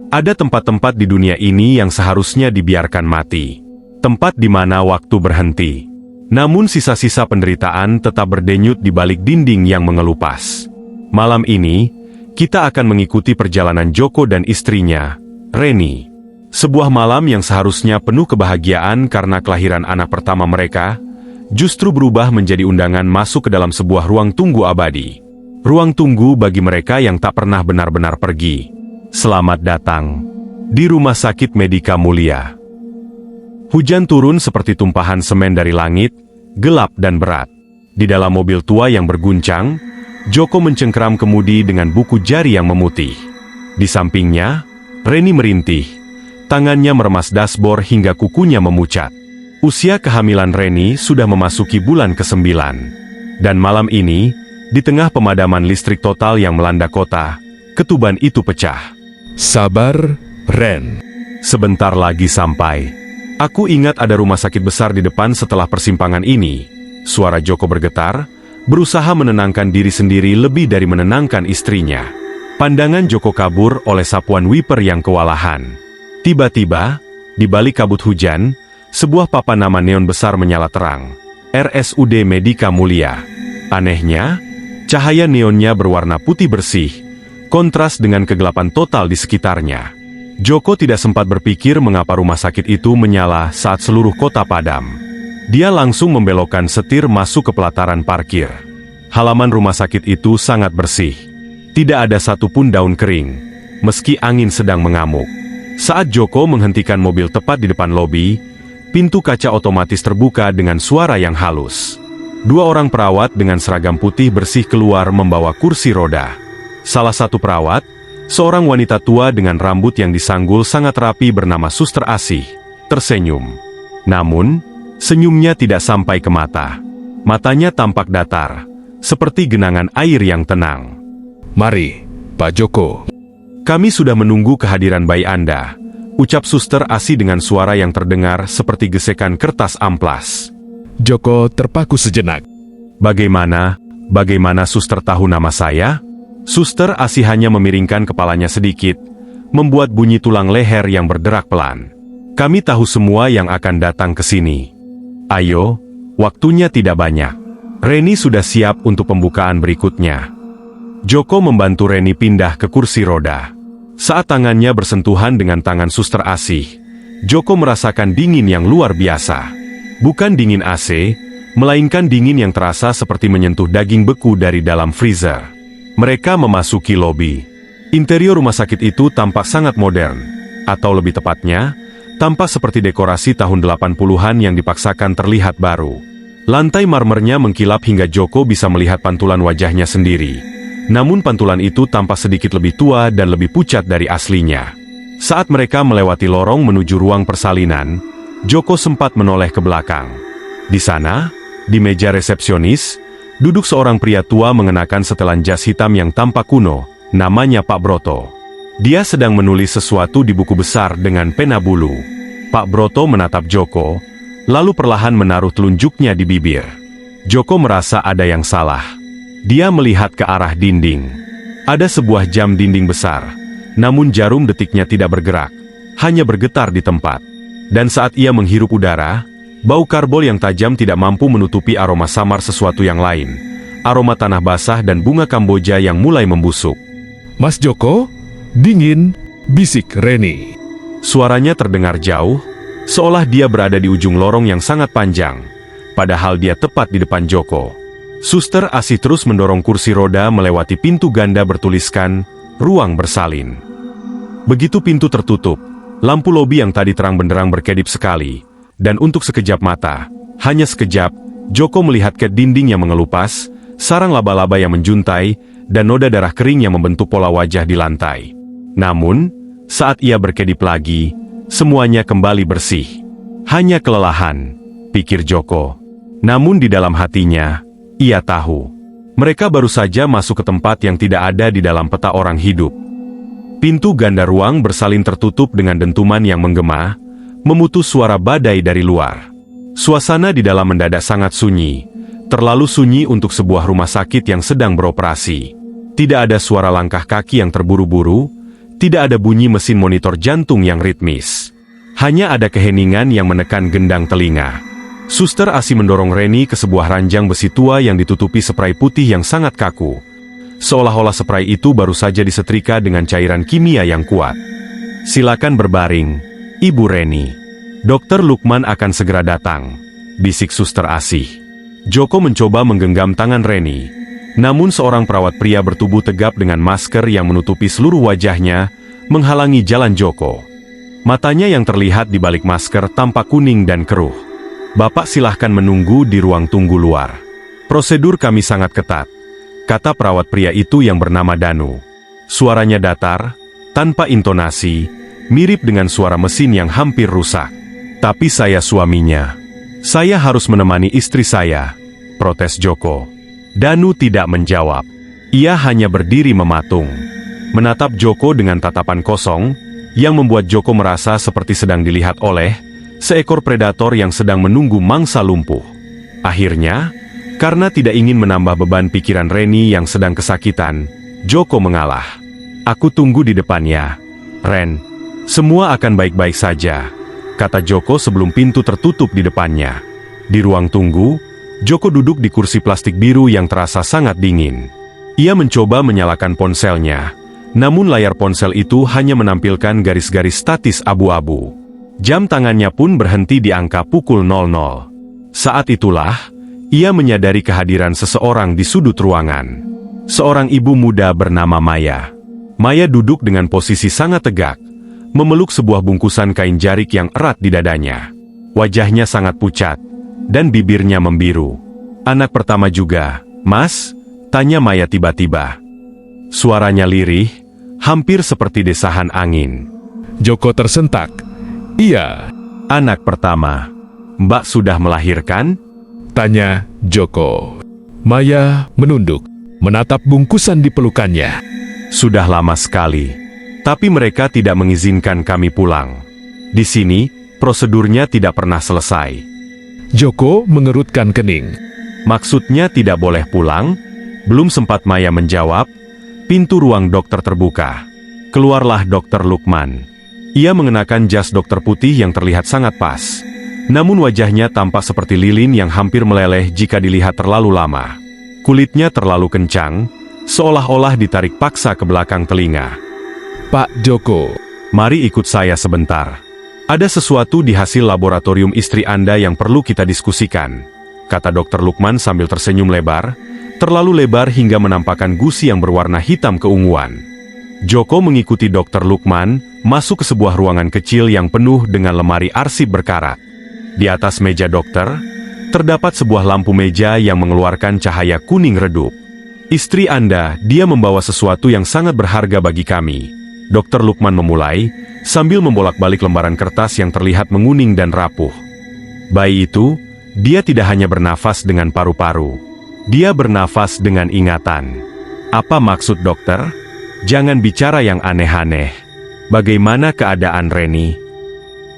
Ada tempat-tempat di dunia ini yang seharusnya dibiarkan mati. Tempat di mana waktu berhenti. Namun sisa-sisa penderitaan tetap berdenyut di balik dinding yang mengelupas. Malam ini, kita akan mengikuti perjalanan Joko dan istrinya, Reni. Sebuah malam yang seharusnya penuh kebahagiaan karena kelahiran anak pertama mereka, justru berubah menjadi undangan masuk ke dalam sebuah ruang tunggu abadi. Ruang tunggu bagi mereka yang tak pernah benar-benar pergi. Selamat datang di Rumah Sakit Medika Mulia. Hujan turun seperti tumpahan semen dari langit, gelap dan berat. Di dalam mobil tua yang berguncang, Joko mencengkeram kemudi dengan buku jari yang memutih. Di sampingnya, Reni merintih. Tangannya meremas dashboard hingga kukunya memucat. Usia kehamilan Reni sudah memasuki bulan ke-9. Dan malam ini, di tengah pemadaman listrik total yang melanda kota, ketuban itu pecah. Sabar, Ren. Sebentar lagi sampai. Aku ingat ada rumah sakit besar di depan setelah persimpangan ini. Suara Joko bergetar, berusaha menenangkan diri sendiri lebih dari menenangkan istrinya. Pandangan Joko kabur oleh sapuan wiper yang kewalahan. Tiba-tiba, di balik kabut hujan, sebuah papan nama neon besar menyala terang. RSUD Medika Mulia. Anehnya, cahaya neonnya berwarna putih bersih, kontras dengan kegelapan total di sekitarnya. Joko tidak sempat berpikir mengapa rumah sakit itu menyala saat seluruh kota padam. Dia langsung membelokkan setir masuk ke pelataran parkir. Halaman rumah sakit itu sangat bersih. Tidak ada satupun daun kering, meski angin sedang mengamuk. Saat Joko menghentikan mobil tepat di depan lobi, pintu kaca otomatis terbuka dengan suara yang halus. 2 orang perawat dengan seragam putih bersih keluar membawa kursi roda. Salah satu perawat, seorang wanita tua dengan rambut yang disanggul sangat rapi bernama Suster Asih, tersenyum. Namun, senyumnya tidak sampai ke mata. Matanya tampak datar, seperti genangan air yang tenang. Mari, Pak Joko. Kami sudah menunggu kehadiran bayi Anda, ucap Suster Asih dengan suara yang terdengar seperti gesekan kertas amplas. Joko terpaku sejenak. Bagaimana Suster tahu nama saya? Suster Asih hanya memiringkan kepalanya sedikit, membuat bunyi tulang leher yang berderak pelan. Kami tahu semua yang akan datang ke sini. Ayo, waktunya tidak banyak. Reni sudah siap untuk pembukaan berikutnya. Joko membantu Reni pindah ke kursi roda. Saat tangannya bersentuhan dengan tangan Suster Asih, Joko merasakan dingin yang luar biasa. Bukan dingin AC, melainkan dingin yang terasa seperti menyentuh daging beku dari dalam freezer. Mereka memasuki lobi. Interior rumah sakit itu tampak sangat modern, atau lebih tepatnya, tampak seperti dekorasi tahun 80-an yang dipaksakan terlihat baru. Lantai marmernya mengkilap hingga Joko bisa melihat pantulan wajahnya sendiri. Namun pantulan itu tampak sedikit lebih tua dan lebih pucat dari aslinya. Saat mereka melewati lorong menuju ruang persalinan, Joko sempat menoleh ke belakang. Di sana, di meja resepsionis, duduk seorang pria tua mengenakan setelan jas hitam yang tampak kuno, namanya Pak Broto. Dia sedang menulis sesuatu di buku besar dengan pena bulu. Pak Broto menatap Joko, lalu perlahan menaruh telunjuknya di bibir. Joko merasa ada yang salah. Dia melihat ke arah dinding. Ada sebuah jam dinding besar, namun jarum detiknya tidak bergerak, hanya bergetar di tempat. Dan saat ia menghirup udara, bau karbol yang tajam tidak mampu menutupi aroma samar sesuatu yang lain. Aroma tanah basah dan bunga Kamboja yang mulai membusuk. Mas Joko, dingin, bisik Reni. Suaranya terdengar jauh, seolah dia berada di ujung lorong yang sangat panjang, padahal dia tepat di depan Joko. Suster Asih terus mendorong kursi roda melewati pintu ganda bertuliskan, ruang bersalin. Begitu pintu tertutup, lampu lobi yang tadi terang benderang berkedip sekali, dan untuk sekejap mata, hanya sekejap, Joko melihat ke dinding yang mengelupas, sarang laba-laba yang menjuntai, dan noda darah kering yang membentuk pola wajah di lantai. Namun, saat ia berkedip lagi, semuanya kembali bersih. Hanya kelelahan, pikir Joko. Namun di dalam hatinya, ia tahu, mereka baru saja masuk ke tempat yang tidak ada di dalam peta orang hidup. Pintu ganda ruang bersalin tertutup dengan dentuman yang menggema, memutus suara badai dari luar. Suasana di dalam mendadak sangat sunyi, terlalu sunyi untuk sebuah rumah sakit yang sedang beroperasi. Tidak ada suara langkah kaki yang terburu-buru, Tidak ada bunyi mesin monitor jantung yang ritmis. Hanya ada keheningan yang menekan gendang telinga. Suster ASI mendorong Reni ke sebuah ranjang besi tua yang ditutupi spray putih yang sangat kaku. Seolah-olah spray itu baru saja disetrika dengan cairan kimia yang kuat. "Silakan berbaring, Ibu Reni. Dokter Lukman akan segera datang," bisik suster ASI. Joko mencoba menggenggam tangan Reni. Namun seorang perawat pria bertubuh tegap dengan masker yang menutupi seluruh wajahnya, menghalangi jalan Joko. Matanya yang terlihat di balik masker tampak kuning dan keruh. "Bapak silahkan menunggu di ruang tunggu luar. Prosedur kami sangat ketat," kata perawat pria itu yang bernama Danu. Suaranya datar, tanpa intonasi, mirip dengan suara mesin yang hampir rusak. "Tapi saya suaminya. Saya harus menemani istri saya," protes Joko. Danu tidak menjawab. Ia hanya berdiri mematung, menatap Joko dengan tatapan kosong, yang membuat Joko merasa seperti sedang dilihat oleh seekor predator yang sedang menunggu mangsa lumpuh. Akhirnya, karena tidak ingin menambah beban pikiran Reni yang sedang kesakitan, Joko mengalah. "Aku tunggu di depannya, Ren. Semua akan baik-baik saja," kata Joko sebelum pintu tertutup di depannya. Di ruang tunggu, Joko duduk di kursi plastik biru yang terasa sangat dingin. Ia mencoba menyalakan ponselnya, namun layar ponsel itu hanya menampilkan garis-garis statis abu-abu. Jam tangannya pun berhenti di angka pukul 00. Saat itulah, ia menyadari kehadiran seseorang di sudut ruangan. Seorang ibu muda bernama Maya. Maya duduk dengan posisi sangat tegak, memeluk sebuah bungkusan kain jarik yang erat di dadanya. Wajahnya sangat pucat, dan bibirnya membiru. "Anak pertama juga, Mas?" tanya Maya tiba-tiba. Suaranya lirih, hampir seperti desahan angin. Joko tersentak. "Iya." "Anak pertama. Mbak sudah melahirkan?" tanya Joko. Maya menunduk, menatap bungkusan di pelukannya. "Sudah lama sekali. Tapi mereka tidak mengizinkan kami pulang. Di sini, prosedurnya tidak pernah selesai." Joko mengerutkan kening. "Maksudnya tidak boleh pulang?" Belum sempat Maya menjawab, pintu ruang dokter terbuka. Keluarlah Dokter Lukman. Ia mengenakan jas dokter putih yang terlihat sangat pas. Namun wajahnya tampak seperti lilin yang hampir meleleh jika dilihat terlalu lama. Kulitnya terlalu kencang, seolah-olah ditarik paksa ke belakang telinga. "Pak Joko, mari ikut saya sebentar. Ada sesuatu di hasil laboratorium istri Anda yang perlu kita diskusikan," kata Dokter Lukman sambil tersenyum lebar, terlalu lebar hingga menampakkan gusi yang berwarna hitam keunguan. Joko mengikuti Dokter Lukman masuk ke sebuah ruangan kecil yang penuh dengan lemari arsip berkarat. Di atas meja dokter, terdapat sebuah lampu meja yang mengeluarkan cahaya kuning redup. "Istri Anda, dia membawa sesuatu yang sangat berharga bagi kami," Dokter Lukman memulai, sambil membolak-balik lembaran kertas yang terlihat menguning dan rapuh. "Bayi itu, dia tidak hanya bernafas dengan paru-paru. Dia bernafas dengan ingatan." "Apa maksud dokter? Jangan bicara yang aneh-aneh. Bagaimana keadaan Reni?"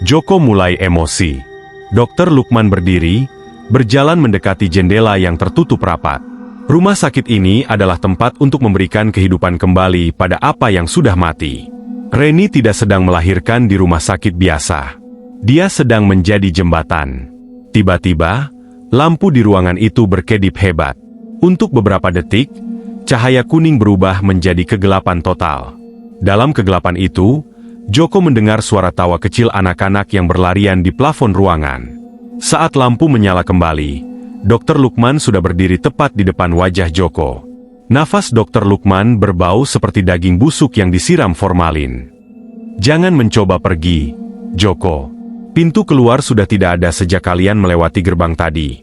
Joko mulai emosi. Dokter Lukman berdiri, berjalan mendekati jendela yang tertutup rapat. Rumah sakit ini adalah tempat untuk memberikan kehidupan kembali pada apa yang sudah mati. Reni tidak sedang melahirkan di rumah sakit biasa. Dia sedang menjadi jembatan. Tiba-tiba, lampu di ruangan itu berkedip hebat. Untuk beberapa detik, cahaya kuning berubah menjadi kegelapan total. Dalam kegelapan itu, Joko mendengar suara tawa kecil anak-anak yang berlarian di plafon ruangan. Saat lampu menyala kembali, Dokter Lukman sudah berdiri tepat di depan wajah Joko. Nafas Dokter Lukman berbau seperti daging busuk yang disiram formalin. "Jangan mencoba pergi, Joko. Pintu keluar sudah tidak ada sejak kalian melewati gerbang tadi."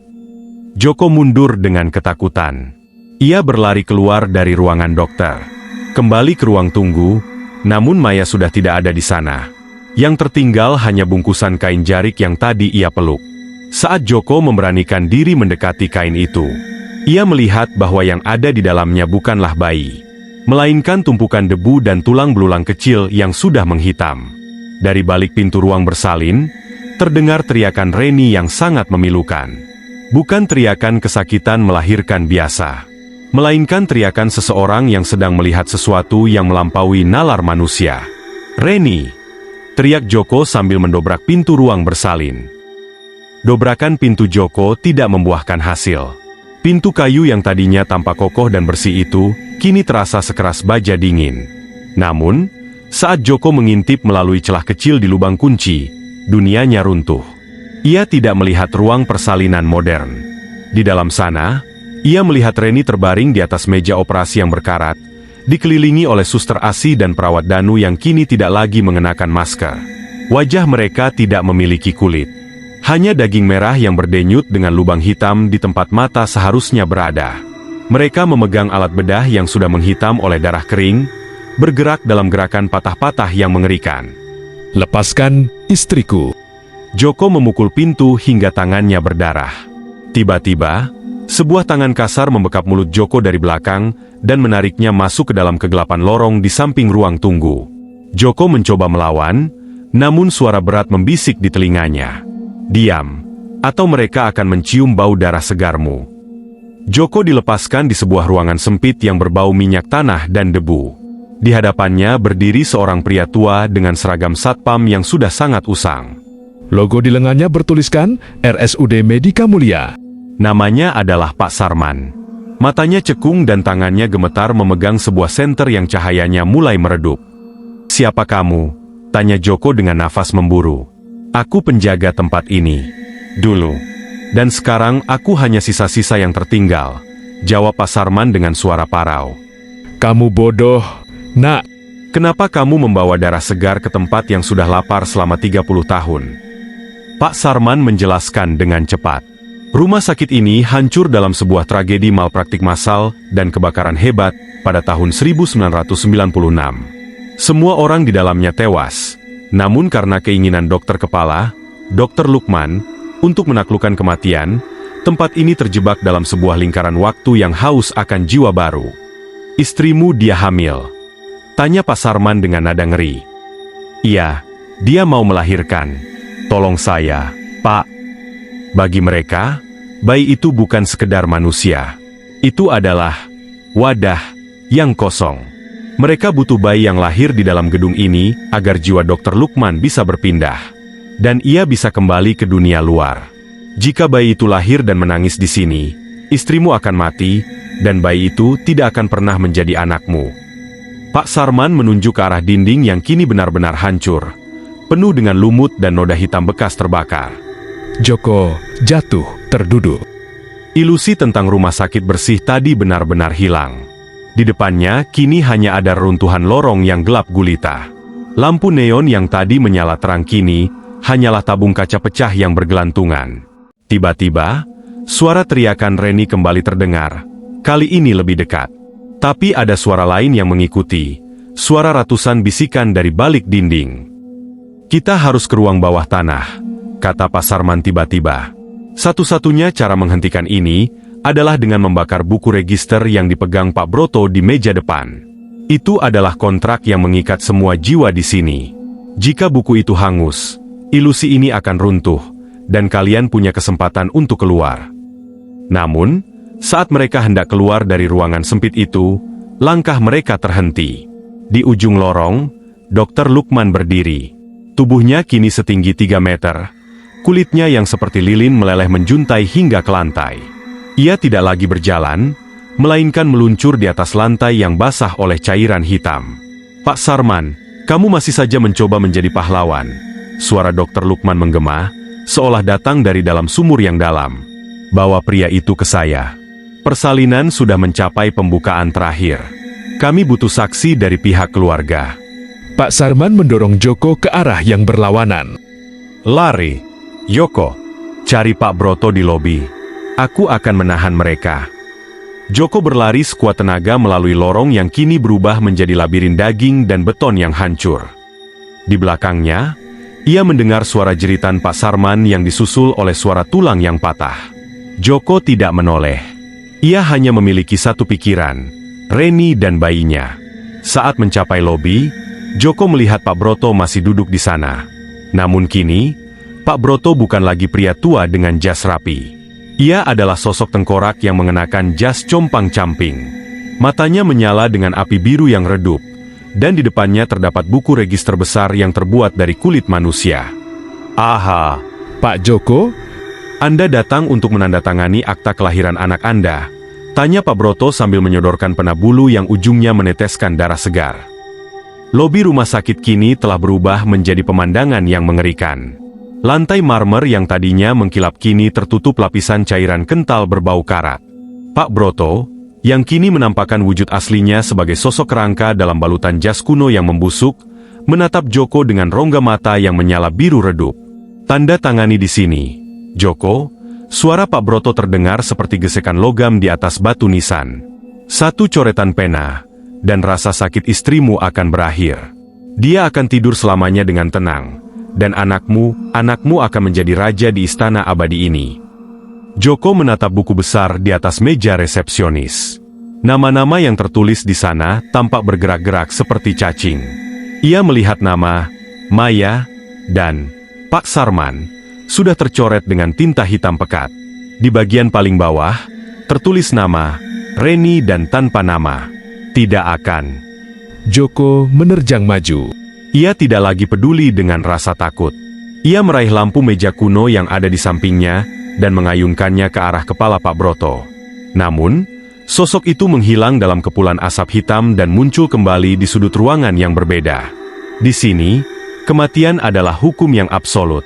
Joko mundur dengan ketakutan. Ia berlari keluar dari ruangan dokter. Kembali ke ruang tunggu, namun Maya sudah tidak ada di sana. Yang tertinggal hanya bungkusan kain jarik yang tadi ia peluk. Saat Joko memberanikan diri mendekati kain itu, ia melihat bahwa yang ada di dalamnya bukanlah bayi, melainkan tumpukan debu dan tulang belulang kecil yang sudah menghitam. Dari balik pintu ruang bersalin, terdengar teriakan Reni yang sangat memilukan. Bukan teriakan kesakitan melahirkan biasa, melainkan teriakan seseorang yang sedang melihat sesuatu yang melampaui nalar manusia. "Reni!" teriak Joko sambil mendobrak pintu ruang bersalin. Dobrakan pintu Joko tidak membuahkan hasil. Pintu kayu yang tadinya tampak kokoh dan bersih itu, kini terasa sekeras baja dingin. Namun, saat Joko mengintip melalui celah kecil di lubang kunci, dunianya runtuh. Ia tidak melihat ruang persalinan modern. Di dalam sana, ia melihat Reni terbaring di atas meja operasi yang berkarat, dikelilingi oleh suster ASI dan perawat Danu yang kini tidak lagi mengenakan masker. Wajah mereka tidak memiliki kulit. Hanya daging merah yang berdenyut dengan lubang hitam di tempat mata seharusnya berada. Mereka memegang alat bedah yang sudah menghitam oleh darah kering, bergerak dalam gerakan patah-patah yang mengerikan. "Lepaskan istriku." Joko memukul pintu hingga tangannya berdarah. Tiba-tiba, sebuah tangan kasar membekap mulut Joko dari belakang dan menariknya masuk ke dalam kegelapan lorong di samping ruang tunggu. Joko mencoba melawan, namun suara berat membisik di telinganya. "Diam, atau mereka akan mencium bau darah segarmu." Joko dilepaskan di sebuah ruangan sempit yang berbau minyak tanah dan debu. Di hadapannya berdiri seorang pria tua dengan seragam satpam yang sudah sangat usang. Logo di lengannya bertuliskan RSUD Medika Mulia. Namanya adalah Pak Sarman. Matanya cekung dan tangannya gemetar memegang sebuah senter yang cahayanya mulai meredup. "Siapa kamu?" tanya Joko dengan nafas memburu. "Aku penjaga tempat ini. Dulu. Dan sekarang aku hanya sisa-sisa yang tertinggal," jawab Pak Sarman dengan suara parau. "Kamu bodoh, nak. "Kenapa kamu membawa darah segar ke tempat yang sudah lapar selama 30 tahun?" Pak Sarman menjelaskan dengan cepat. Rumah sakit ini hancur dalam sebuah tragedi malpraktik massal dan kebakaran hebat pada tahun 1996. Semua orang di dalamnya tewas, namun karena keinginan dokter kepala, Dr. Lukman, untuk menaklukkan kematian, tempat ini terjebak dalam sebuah lingkaran waktu yang haus akan jiwa baru. "Istrimu dia hamil?" tanya Pak Sarman dengan nada ngeri. "Iya, dia mau melahirkan. Tolong saya, Pak." Bagi mereka, bayi itu bukan sekedar manusia. Itu adalah wadah yang kosong. Mereka butuh bayi yang lahir di dalam gedung ini agar jiwa Dr. Lukman bisa berpindah. Dan ia bisa kembali ke dunia luar. Jika bayi itu lahir dan menangis di sini, istrimu akan mati, dan bayi itu tidak akan pernah menjadi anakmu. Pak Sarman menunjuk ke arah dinding yang kini benar-benar hancur, penuh dengan lumut dan noda hitam bekas terbakar. Joko jatuh terduduk. Ilusi tentang rumah sakit bersih tadi benar-benar hilang. Di depannya kini hanya ada reruntuhan lorong yang gelap gulita. Lampu neon yang tadi menyala terang kini hanyalah tabung kaca pecah yang bergelantungan. Tiba-tiba, suara teriakan Reni kembali terdengar, kali ini lebih dekat. Tapi ada suara lain yang mengikuti, suara ratusan bisikan dari balik dinding. "Kita harus ke ruang bawah tanah," kata Pak Sarman tiba-tiba. Satu-satunya cara menghentikan ini adalah dengan membakar buku register yang dipegang Pak Broto di meja depan. Itu adalah kontrak yang mengikat semua jiwa di sini. Jika buku itu hangus, ilusi ini akan runtuh, dan kalian punya kesempatan untuk keluar. Namun, saat mereka hendak keluar dari ruangan sempit itu, langkah mereka terhenti. Di ujung lorong, Dr. Lukman berdiri. Tubuhnya kini setinggi 3 meter. Kulitnya yang seperti lilin meleleh menjuntai hingga ke lantai. Ia tidak lagi berjalan, melainkan meluncur di atas lantai yang basah oleh cairan hitam. "Pak Sarman, kamu masih saja mencoba menjadi pahlawan." Suara Dr. Lukman menggema, seolah datang dari dalam sumur yang dalam. "Bawa pria itu ke saya. Persalinan sudah mencapai pembukaan terakhir. Kami butuh saksi dari pihak keluarga." Pak Sarman mendorong Joko ke arah yang berlawanan. "Lari, Joko. Cari Pak Broto di lobi. Aku akan menahan mereka." Joko berlari sekuat tenaga melalui lorong yang kini berubah menjadi labirin daging dan beton yang hancur. Di belakangnya, ia mendengar suara jeritan Pak Sarman yang disusul oleh suara tulang yang patah. Joko tidak menoleh. Ia hanya memiliki satu pikiran, Reni dan bayinya. Saat mencapai lobi, Joko melihat Pak Broto masih duduk di sana. Namun kini, Pak Broto bukan lagi pria tua dengan jas rapi. Ia adalah sosok tengkorak yang mengenakan jas compang-camping. Matanya menyala dengan api biru yang redup, dan di depannya terdapat buku register besar yang terbuat dari kulit manusia. Aha, Pak Joko, Anda datang untuk menandatangani akta kelahiran anak Anda? Tanya Pak Broto sambil menyodorkan pena bulu yang ujungnya meneteskan darah segar. Lobi rumah sakit kini telah berubah menjadi pemandangan yang mengerikan. Lantai marmer yang tadinya mengkilap kini tertutup lapisan cairan kental berbau karat. Pak Broto, yang kini menampakkan wujud aslinya sebagai sosok kerangka dalam balutan jas kuno yang membusuk, menatap Joko dengan rongga mata yang menyala biru redup. Tanda tangani di sini, Joko. Suara Pak Broto terdengar seperti gesekan logam di atas batu nisan. Satu coretan pena, dan rasa sakit istrimu akan berakhir. Dia akan tidur selamanya dengan tenang, dan anakmu akan menjadi raja di istana abadi ini. Joko menatap buku besar di atas meja resepsionis. Nama-nama yang tertulis di sana tampak bergerak-gerak seperti cacing. Ia melihat nama Maya dan Pak Sarman sudah tercoret dengan tinta hitam pekat. Di bagian paling bawah tertulis nama Reni dan tanpa nama. Tidak akan. Joko menerjang maju. Ia tidak lagi peduli dengan rasa takut. Ia meraih lampu meja kuno yang ada di sampingnya dan mengayunkannya ke arah kepala Pak Broto. Namun, sosok itu menghilang dalam kepulan asap hitam dan muncul kembali di sudut ruangan yang berbeda. Di sini, kematian adalah hukum yang absolut.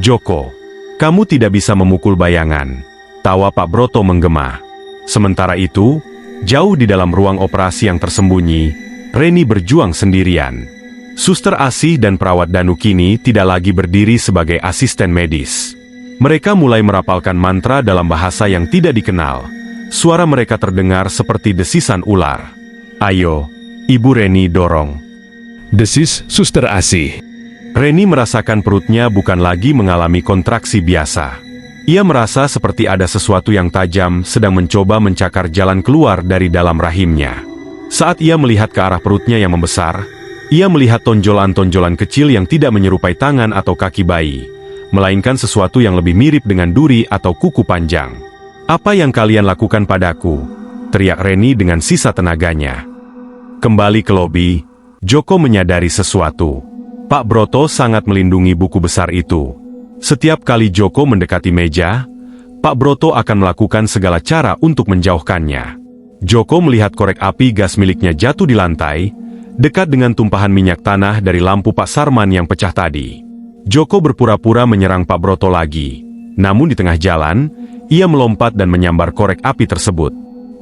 Joko, kamu tidak bisa memukul bayangan. Tawa Pak Broto menggema. Sementara itu, jauh di dalam ruang operasi yang tersembunyi, Reni berjuang sendirian. Suster Asih dan perawat Danu kini tidak lagi berdiri sebagai asisten medis. Mereka mulai merapalkan mantra dalam bahasa yang tidak dikenal. Suara mereka terdengar seperti desisan ular. Ayo, Ibu Reni dorong. Desis Suster Asih. Reni merasakan perutnya bukan lagi mengalami kontraksi biasa. Ia merasa seperti ada sesuatu yang tajam sedang mencoba mencakar jalan keluar dari dalam rahimnya. Saat ia melihat ke arah perutnya yang membesar, ia melihat tonjolan-tonjolan kecil yang tidak menyerupai tangan atau kaki bayi, melainkan sesuatu yang lebih mirip dengan duri atau kuku panjang. "Apa yang kalian lakukan padaku?" teriak Reni dengan sisa tenaganya. Kembali ke lobi, Joko menyadari sesuatu. Pak Broto sangat melindungi buku besar itu. Setiap kali Joko mendekati meja, Pak Broto akan melakukan segala cara untuk menjauhkannya. Joko melihat korek api gas miliknya jatuh di lantai, dekat dengan tumpahan minyak tanah dari lampu Pak Sarman yang pecah tadi. Joko berpura-pura menyerang Pak Broto lagi. Namun di tengah jalan, ia melompat dan menyambar korek api tersebut.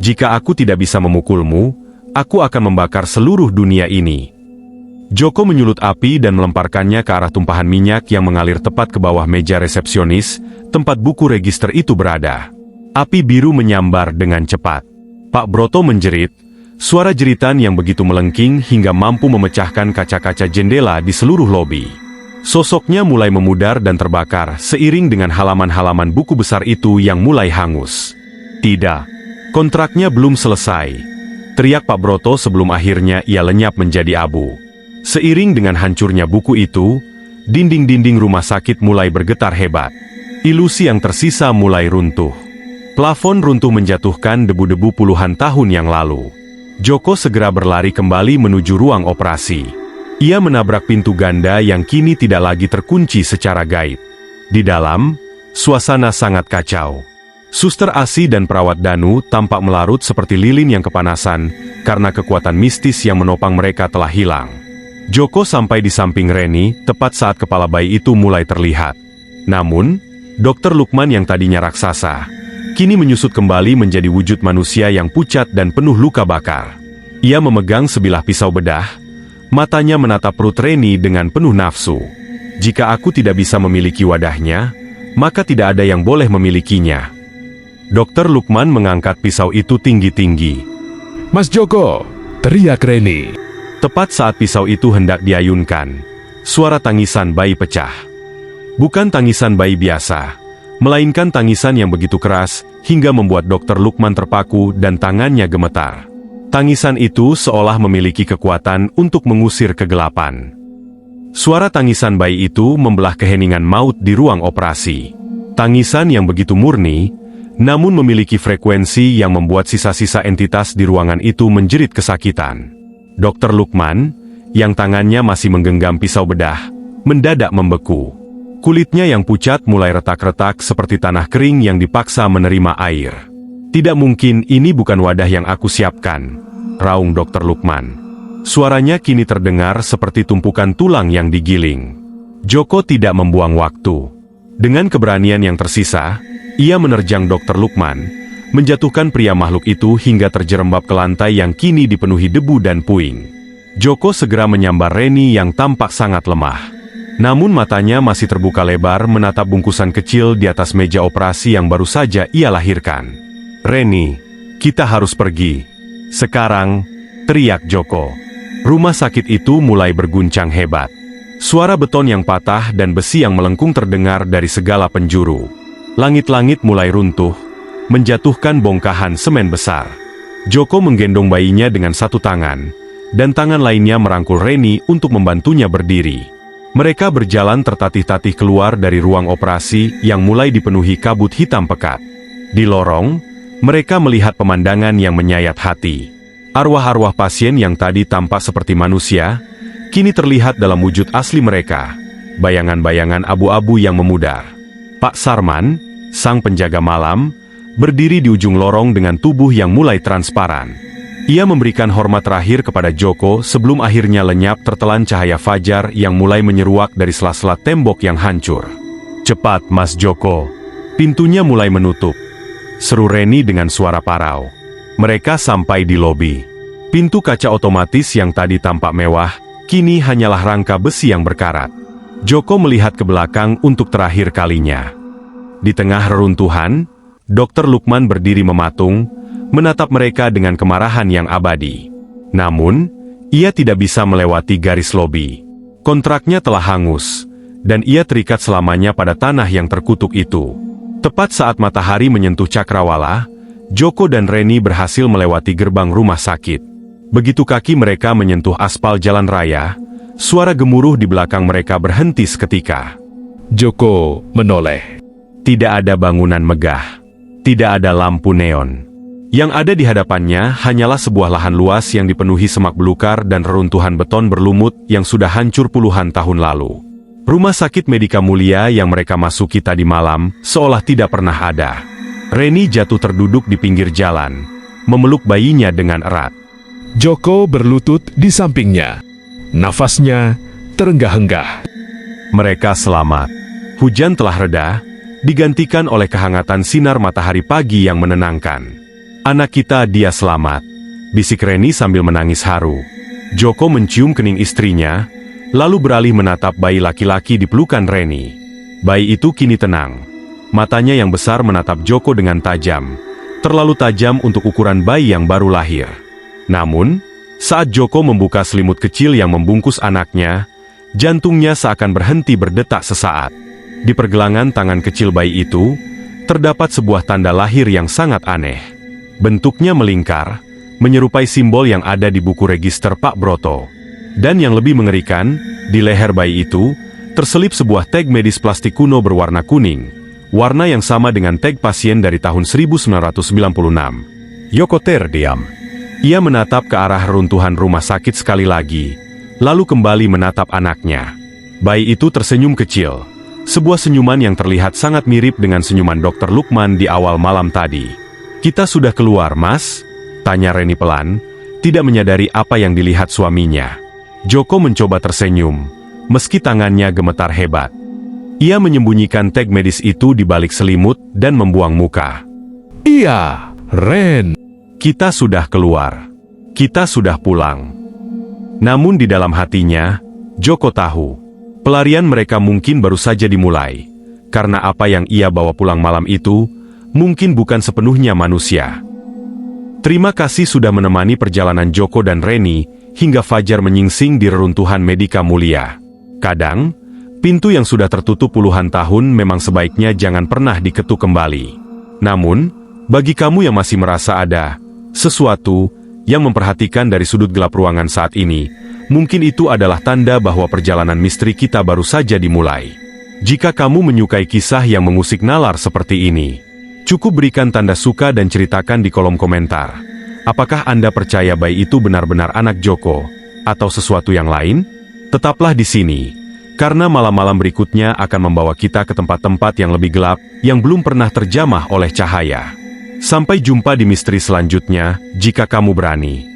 "Jika aku tidak bisa memukulmu, aku akan membakar seluruh dunia ini." Joko menyulut api dan melemparkannya ke arah tumpahan minyak yang mengalir tepat ke bawah meja resepsionis, tempat buku register itu berada. Api biru menyambar dengan cepat. Pak Broto menjerit, suara jeritan yang begitu melengking hingga mampu memecahkan kaca-kaca jendela di seluruh lobi. Sosoknya mulai memudar dan terbakar seiring dengan halaman-halaman buku besar itu yang mulai hangus. "Tidak, kontraknya belum selesai," teriak Pak Broto sebelum akhirnya ia lenyap menjadi abu. Seiring dengan hancurnya buku itu, dinding-dinding rumah sakit mulai bergetar hebat. Ilusi yang tersisa mulai runtuh. Plafon runtuh menjatuhkan debu-debu puluhan tahun yang lalu. Joko segera berlari kembali menuju ruang operasi. Ia menabrak pintu ganda yang kini tidak lagi terkunci secara gaib. Di dalam, suasana sangat kacau. Suster Asih dan perawat Danu tampak melarut seperti lilin yang kepanasan karena kekuatan mistis yang menopang mereka telah hilang. Joko sampai di samping Reni tepat saat kepala bayi itu mulai terlihat. Namun, Dr. Lukman yang tadinya raksasa, kini menyusut kembali menjadi wujud manusia yang pucat dan penuh luka bakar. Ia memegang sebilah pisau bedah, matanya menatap perut Reni dengan penuh nafsu. "Jika aku tidak bisa memiliki wadahnya, maka tidak ada yang boleh memilikinya." Dr. Lukman mengangkat pisau itu tinggi-tinggi. "Mas Joko!" teriak Reni. Tepat saat pisau itu hendak diayunkan, suara tangisan bayi pecah. Bukan tangisan bayi biasa, melainkan tangisan yang begitu keras hingga membuat Dr. Lukman terpaku dan tangannya gemetar. Tangisan itu seolah memiliki kekuatan untuk mengusir kegelapan. Suara tangisan bayi itu membelah keheningan maut di ruang operasi. Tangisan yang begitu murni, namun memiliki frekuensi yang membuat sisa-sisa entitas di ruangan itu menjerit kesakitan. Dr. Lukman, yang tangannya masih menggenggam pisau bedah, mendadak membeku. Kulitnya yang pucat mulai retak-retak seperti tanah kering yang dipaksa menerima air. "Tidak mungkin, ini bukan wadah yang aku siapkan," raung Dr. Lukman. Suaranya kini terdengar seperti tumpukan tulang yang digiling. Joko tidak membuang waktu. Dengan keberanian yang tersisa, ia menerjang Dr. Lukman, menjatuhkan pria makhluk itu hingga terjerembab ke lantai yang kini dipenuhi debu dan puing. Joko segera menyambar Reni yang tampak sangat lemah. Namun matanya masih terbuka lebar menatap bungkusan kecil di atas meja operasi yang baru saja ia lahirkan. "Reni, kita harus pergi. Sekarang," teriak Joko. Rumah sakit itu mulai berguncang hebat. Suara beton yang patah dan besi yang melengkung terdengar dari segala penjuru. Langit-langit mulai runtuh, menjatuhkan bongkahan semen besar. Joko menggendong bayinya dengan satu tangan, dan tangan lainnya merangkul Reni untuk membantunya berdiri. Mereka berjalan tertatih-tatih keluar dari ruang operasi yang mulai dipenuhi kabut hitam pekat. Di lorong, mereka melihat pemandangan yang menyayat hati. Arwah-arwah pasien yang tadi tampak seperti manusia, kini terlihat dalam wujud asli mereka, bayangan-bayangan abu-abu yang memudar. Pak Sarman, sang penjaga malam, berdiri di ujung lorong dengan tubuh yang mulai transparan. Ia memberikan hormat terakhir kepada Joko sebelum akhirnya lenyap tertelan cahaya fajar yang mulai menyeruak dari sela-sela tembok yang hancur. "Cepat, Mas Joko. Pintunya mulai menutup," seru Reni dengan suara parau. Mereka sampai di lobi. Pintu kaca otomatis yang tadi tampak mewah, kini hanyalah rangka besi yang berkarat. Joko melihat ke belakang untuk terakhir kalinya. Di tengah reruntuhan, Dr. Lukman berdiri mematung, menatap mereka dengan kemarahan yang abadi. Namun, ia tidak bisa melewati garis lobi. Kontraknya telah hangus, dan ia terikat selamanya pada tanah yang terkutuk itu. Tepat saat matahari menyentuh cakrawala, Joko dan Reni berhasil melewati gerbang rumah sakit. Begitu kaki mereka menyentuh aspal jalan raya, suara gemuruh di belakang mereka berhenti seketika. Joko menoleh. Tidak ada bangunan megah. Tidak ada lampu neon. Yang ada di hadapannya hanyalah sebuah lahan luas yang dipenuhi semak belukar dan reruntuhan beton berlumut yang sudah hancur puluhan tahun lalu. Rumah sakit Medika Mulia yang mereka masuki tadi malam seolah tidak pernah ada. Reni jatuh terduduk di pinggir jalan, memeluk bayinya dengan erat. Joko berlutut di sampingnya. Nafasnya terenggah-enggah. Mereka selamat. Hujan telah reda, digantikan oleh kehangatan sinar matahari pagi yang menenangkan. "Anak kita, dia selamat," bisik Reni sambil menangis haru. Joko mencium kening istrinya, lalu beralih menatap bayi laki-laki di pelukan Reni. Bayi itu kini tenang. Matanya yang besar menatap Joko dengan tajam, terlalu tajam untuk ukuran bayi yang baru lahir. Namun, saat Joko membuka selimut kecil yang membungkus anaknya, jantungnya seakan berhenti berdetak sesaat. Di pergelangan tangan kecil bayi itu, terdapat sebuah tanda lahir yang sangat aneh. Bentuknya melingkar, menyerupai simbol yang ada di buku register Pak Broto. Dan yang lebih mengerikan, di leher bayi itu, terselip sebuah tag medis plastik kuno berwarna kuning, warna yang sama dengan tag pasien dari tahun 1996. Joko terdiam. Ia menatap ke arah reruntuhan rumah sakit sekali lagi, lalu kembali menatap anaknya. Bayi itu tersenyum kecil, sebuah senyuman yang terlihat sangat mirip dengan senyuman Dr. Lukman di awal malam tadi. "Kita sudah keluar, Mas?" tanya Reni pelan, tidak menyadari apa yang dilihat suaminya. Joko mencoba tersenyum, meski tangannya gemetar hebat. Ia menyembunyikan tag medis itu di balik selimut dan membuang muka. "Iya, Ren. Kita sudah keluar. Kita sudah pulang." Namun di dalam hatinya, Joko tahu, pelarian mereka mungkin baru saja dimulai, karena apa yang ia bawa pulang malam itu mungkin bukan sepenuhnya manusia. Terima kasih sudah menemani perjalanan Joko dan Reni hingga fajar menyingsing di reruntuhan Medika Mulia. Kadang, pintu yang sudah tertutup puluhan tahun memang sebaiknya jangan pernah diketuk kembali. Namun, bagi kamu yang masih merasa ada sesuatu yang memperhatikan dari sudut gelap ruangan saat ini, mungkin itu adalah tanda bahwa perjalanan misteri kita baru saja dimulai. Jika kamu menyukai kisah yang mengusik nalar seperti ini, cukup berikan tanda suka dan ceritakan di kolom komentar. Apakah Anda percaya bayi itu benar-benar anak Joko, atau sesuatu yang lain? Tetaplah di sini, karena malam-malam berikutnya akan membawa kita ke tempat-tempat yang lebih gelap yang belum pernah terjamah oleh cahaya. Sampai jumpa di misteri selanjutnya, jika kamu berani.